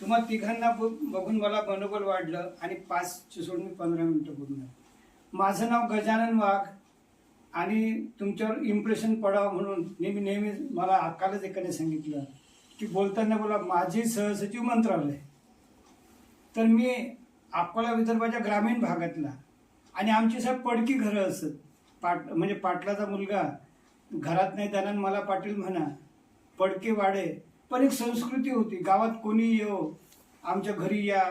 तुम्हा तिघांना बघून मला मनोबल वाढलं आणि 5 सोडून मी 15 मिनिटं बोलणार. माझं नाव गजानन वाघ आणि तुमच्यावर इम्प्रेशन पडावं म्हणून नेहमी मला कालच एकाने सांगितलं की बोलताना बोला माझे सहसचिव मंत्रालय. तर मी अकोला विदर्भाच्या ग्रामीण भागातला आणि आमची साहेब पडकी घरं असत. म्हणजे पाटलाचा मुलगा घरात नाही त्यांना मला पाटील म्हणा, पडके वाडे. पण एक संस्कृती होती, गावात कोणी येऊ आमच्या घरी या,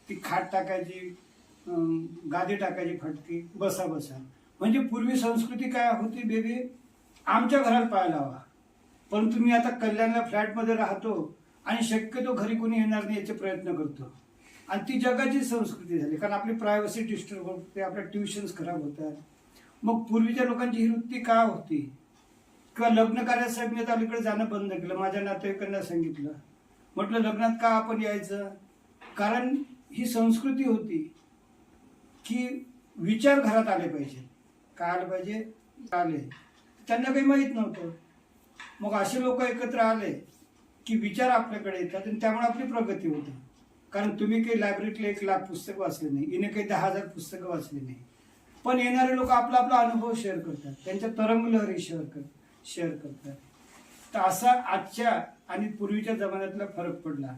ती खाट टाकायची, गादी टाकायची फटकी, बसा बसा. म्हणजे पूर्वी संस्कृती काय होती बेबी, आमच्या घरात पाय लावा. पण तुम्ही आता कल्याणला फ्लॅटमध्ये राहतो आणि शक्यतो घरी कोणी येणार नाही याचे प्रयत्न करतो. आणि ती जगाची संस्कृती झाली, कारण आपली प्रायव्हसी डिस्टर्ब होते, आपल्या ट्युशन्स खराब होतात. मग पूर्वीच्या लोकांची ही वृत्ती का होती? किंवा लग्न कार्यासाठी मी आता अलीकडे जाणं बंद केलं. माझ्या नातेवाईकांना सांगितलं, म्हटलं लग्नात का आपण यायचं? कारण ही संस्कृती होती की विचार घरात आले पाहिजे. काय आले पाहिजे? आले. त्यांना काही माहीत नव्हतं. मग असे लोक एकत्र आले की विचार आपल्याकडे येतात आणि त्यामुळे आपली प्रगती होते. कारण तुम्ही काही लायब्ररीतले 1,00,000 पुस्तकं वाचले नाही, हिने काही 10,000 पुस्तकं वाचली नाही, पण येणारे लोक आपला आपला अनुभव शेअर करतात, त्यांच्या तरंगलहरी शेअर करतात. तर असा आजच्या आणि पूर्वीच्या जमान्यातला फरक पडला.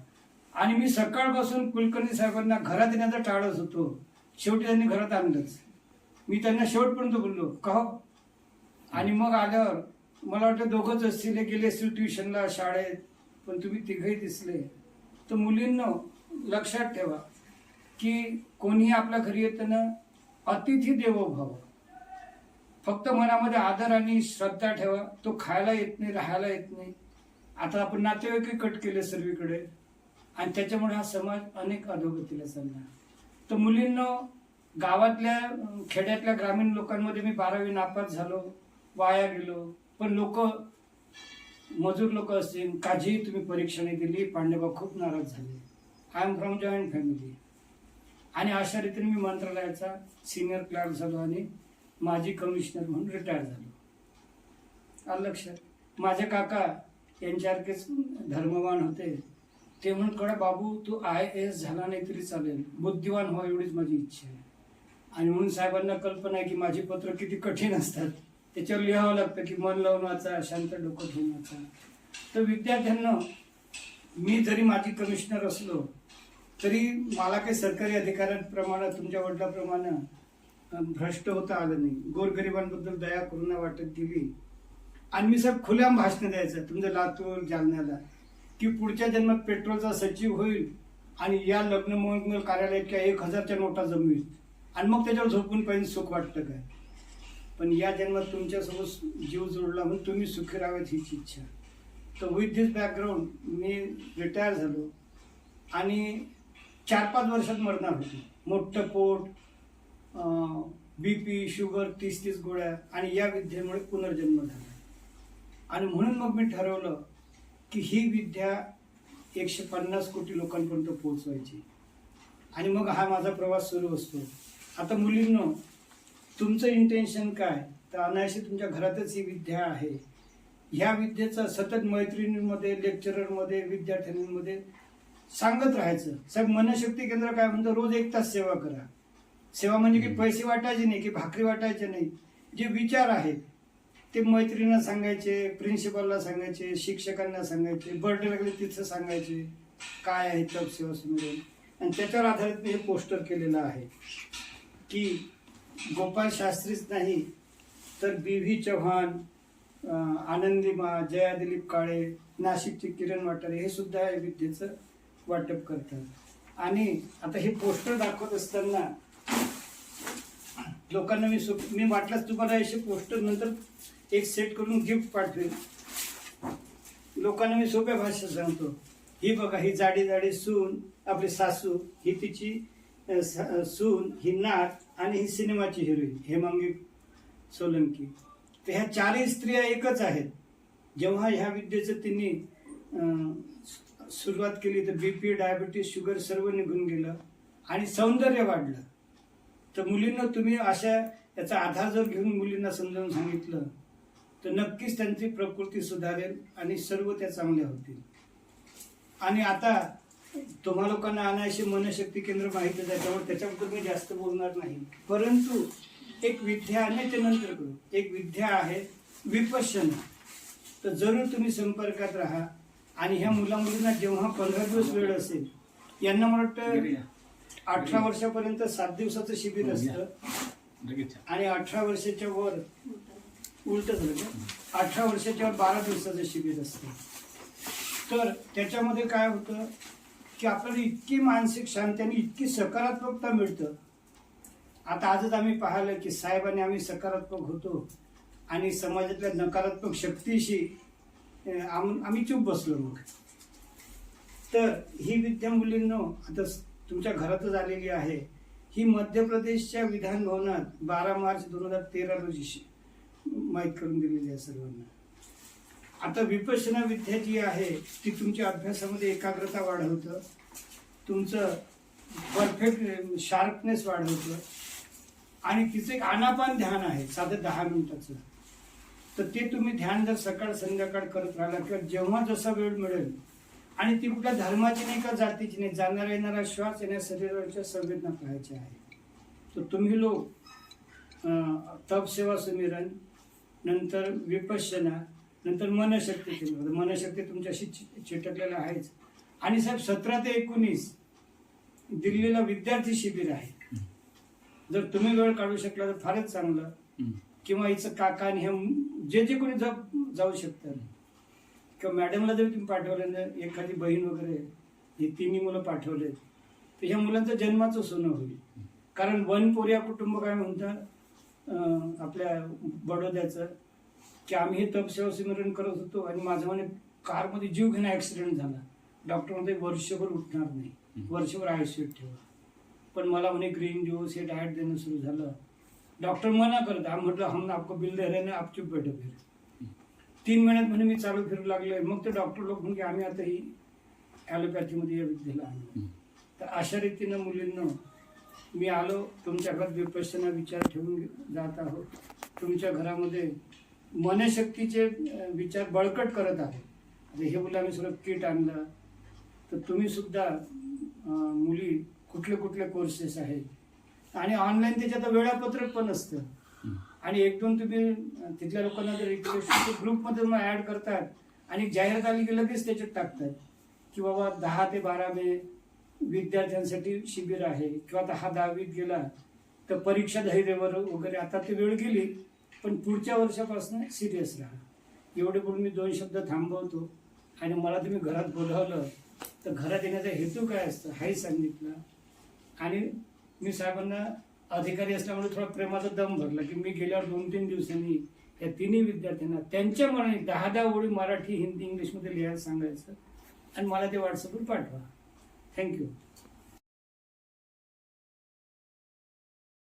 आणि मी सकाळपासून कुलकर्णी साहेबांना घरात येण्याचं टाळत होतो. शेवटी त्यांनी घरात आणलंच. मी त्यांना शेवटपर्यंत बोललो का हो. आणि मग आल्यावर मला वाटतं दोघंच असतील, गेले असतील ट्युशनला, शाळेत, पण तुम्ही तिघही दिसले. तर मुलींना लक्षात ठेवा की कोणीही आपल्या घरी येताना अतिथी देवो भव. फक्त मनामध्ये आदर आणि श्रद्धा ठेवा. तो खायला येत नाही, राहायला येत नाही. आता आपण नातेवाईक कट केले सर्वीकडे आणि त्याच्यामुळे हा समाज अनेक अधोगतीला चालला. तर मुलींना गावातल्या खेड्यातल्या ग्रामीण लोकांमध्ये मी 12वी नापास झालो, वाया गेलो. पण लोक, मजूर लोक असतील, काहीही तुम्ही परीक्षा नाही दिली, पांडेबा खूप नाराज झाले. I am from joint family. आणि अशा रीतीने मी मंत्रालयाचा सिनियर क्लर्क झालो आणि माजी कमिशनर म्हणून रिटायर झालो. आलं लक्षात? माझे काका यांच्यासारखेच धर्मवान होते. ते म्हणून कडा बाबू तू IAS झाला नाही तरी चालेल, बुद्धिवान व्हा एवढीच माझी इच्छा आहे. आणि म्हणून साहेबांना कल्पना आहे की माझी पत्र किती कठीण असतात, त्याच्यावर लिहावं लागतं की मन लावून वाचा, शांत डोकं ठेवून वाचा. तर विद्यार्थ्यांना मी जरी माजी कमिशनर असलो तरी मला काही सरकारी अधिकाऱ्यांप्रमाणे तुमच्या वडिलांप्रमाणे भ्रष्ट होता आलं नाही. गोरगरिबांबद्दल दया करुणा वाटत गेली. आणि मी साहेब खुल्याम भाषण द्यायचं तुमचं लातूर जालन्याला की पुढच्या जन्मात पेट्रोलचा सचिव होईल आणि या लग्न मंगल कार्यालयाच्या 1,000च्या नोटा जमवील आणि मग त्याच्यावर झोपून पाहिजे सुख वाटतं काय. पण या जन्मात तुमच्यासोबत जीव जोडला म्हणून तुम्ही सुखी राहावेत हीच इच्छा. तर with this background me retire झालो आणि 4-5 वर्षात मरणार होतो. मोठं पोट, BP, शुगर, 30 गोळ्या आणि या विद्येमुळे पुनर्जन्म झाला. आणि म्हणून मग मी ठरवलं की ही विद्या 150 कोटी लोकांपर्यंत पोहोचवायची. आणि मग हा माझा प्रवास सुरू असतो. आता मुलींनो, तुमचं इंटेन्शन काय? तर अनायासे तुमच्या घरातच ही विद्या आहे. ह्या विद्येचं सतत मैत्रिणींमध्ये, लेक्चररमध्ये, विद्यार्थ्यांमध्ये सांगत राहायचं. साहेब मनशक्ती केंद्र काय म्हणतं, रोज 1 तास सेवा करा. सेवा म्हणजे की पैसे वाटायचे नाही, की भाकरी वाटायचे नाही. जे विचार आहेत ते मैत्रिणींना सांगायचे, प्रिन्सिपलला सांगायचे, शिक्षकांना सांगायचे, बर्थडे लागले तिथं सांगायचे काय आहे तप सेवा सुमिरन. आणि त्याच्यावर आधारित मी हे पोस्टर केलेलं आहे की गोपाल शास्त्रीच नाही तर BV चव्हाण, आनंदीमा, जया दिलीप काळे, नाशिकचे किरण वाटारे हे सुद्धा या विद्येचं वाटप करतात. आणि आता हे पोस्टर दाखवत असताना लोकांना मी वाटल्यास तुम्हाला असे पोस्टर नंतर एक सेट करून गिफ्ट पाठवेल. लोकांना मी सोप्या भाषेत सांगतो. ही बघा, ही जाडी जाडी सून आपली सासू, ही तिची सून, ही नात आणि ही सिनेमाची हिरोईन हेमांगी सोलंकी. तर ह्या 4ही स्त्रिया एकच आहेत. जेव्हा ह्या विद्येचं तिने सुरुवात केली तर BP, डायबिटीस, शुगर सर्व निघून गेलं आणि सौंदर्य वाढलं. तर मुलींना तुम्ही अशा याचा आधार जर घेऊन मुलींना समजावून सांगितलं तर नक्कीच त्यांची प्रकृती सुधारेल आणि सर्व त्या चांगल्या होतील. आणि आता तुम्हा लोकांना अनायाशी मनशक्ती केंद्र माहितच आहे, त्यामुळे त्याच्याबद्दल मी जास्त बोलणार नाही. परंतु एक विद्या आणि ते नंतर करू, एक विद्या आहे विपश्यना. तर जरूर तुम्ही संपर्कात राहा. आणि ह्या मुलांना जेव्हा 15 दिवस वेळ असेल, यांना मला वाटतं 18 वर्षापर्यंत 7 दिवसाचं शिबिर असतं आणि 18 वर्षाच्या वर उलट झालं का, 18 वर्षाच्या वर 12 दिवसाचं शिबिर असतं. तर त्याच्यामध्ये काय होतं की आपल्याला इतकी मानसिक शांती आणि इतकी सकारात्मकता मिळतं. आता आजच आम्ही पाहिलं की साहेबांनी आम्ही सकारात्मक होतो आणि समाजातल्या नकारात्मक शक्तीशी आम्ही चूप बसलो. मग तर ही विद्या मुलींनो आता तुमच्या घरातच आलेली आहे. ही मध्य प्रदेशच्या विधान भवनात 12 मार्च 2013 रोजी माहीत करून दिलेली आहे सर्वांना. आता विपश्यना विद्या जी आहे ती तुमच्या अभ्यासामध्ये एकाग्रता वाढवतं, तुमचं परफेक्ट शार्पनेस वाढवतं आणि तिचं एक आनापान ध्यान आहे साधं 10 मिनिटाचं. तर ते तुम्ही ध्यान जर सकाळ संध्याकाळ करत राहिला किंवा जेव्हा जसा वेळ मिळेल, आणि ती कुठल्या धर्माची नाही का जातीची नाही, जाणारा येणारा श्वास येण्या शरीराच्या संवेदना पाहायच्या आहे. तर तुम्ही लोक तपसेवा सुमिरन, नंतर विपश्यना, नंतर मनशक्ती केंद्र. मनशक्ती तुमच्याशी चिटकलेला आहेच. आणि साहेब 17 ते 19 दिल्लीला विद्यार्थी शिबिर आहे. जर तुम्ही वेळ काढू शकला तर फारच चांगलं. किंवा हिचं काका आणि हे जे कोणी जाऊ शकतात, किंवा मॅडमला जर तुम्ही पाठवलं ना, एखादी बहीण वगैरे, हे तिन्ही मुलं पाठवले तर ह्या मुलांचं जन्माचं सोनं होईल. कारण वनपोरिया कुटुंब काय म्हणतात आपल्या बडोद्याचं, की आम्ही हे तपसेवा सिमरन करत होतो आणि माझं म्हणे कारमध्ये जीव घेणं ऍक्सिडेंट झाला. डॉक्टर म्हणते वर्षभर उठणार नाही, वर्षभर आयसीयूत ठेवा. पण मला म्हणे ग्रीन ज्यूस हे डाएट देणं सुरू झालं. डॉक्टर मना करता. हम म्हटलं हम आपको बिल दे रहे हैं, आप चुप बैठो. फिर 3 महिन्यात म्हणे मी चालू फिरू लागले. मग ते डॉक्टर लोक म्हणजे आम्ही आता ही ॲलोपॅथीमध्ये या विद्येला आणलो. तर अशा रीतीनं मुलींना मी आलो तुमच्या घरात विपश्यना विचार ठेवून जात आहोत. तुमच्या घरामध्ये मनशक्तीचे विचार बळकट करत आहे. हे बोललं आम्ही सगळं किट आणलं. तर तुम्ही सुद्धा मुली कुठले कुठले कोर्सेस आहेत आणि ऑनलाईन त्याच्यात वेळापत्रक पण असतं. आणि 1-2 तुम्ही तिथल्या लोकांना जर रिक्वेस्ट ग्रुपमध्ये मग ॲड करतात आणि जाहिरात आली की लगेच त्याच्यात टाकतात की बाबा 10 ते 12 मे विद्यार्थ्यांसाठी शिबिर आहे, किंवा आता हा 10वीत गेला तर परीक्षा धैर्यवर वगैरे. आता ती वेळ गेली, पण पुढच्या वर्षापासून सिरियस राहा. एवढे बोलून मी 2 शब्द थांबवतो. आणि मला तुम्ही घरात बोलावलं तर घरात येण्याचा हेतू काय असतं हाही सांगितलं. आणि मी साहेबांना अधिकारी असल्यामुळे थोडा प्रेमाचा दम भरला की मी गेल्यावर 2-3 दिवसांनी या तिन्ही विद्यार्थ्यांना त्यांच्या मनाने 10-10 ओळी मराठी, हिंदी, इंग्लिशमध्ये लिहायला सांगायचं आणि मला ते व्हॉट्सअपवर पाठवा. थँक्यू.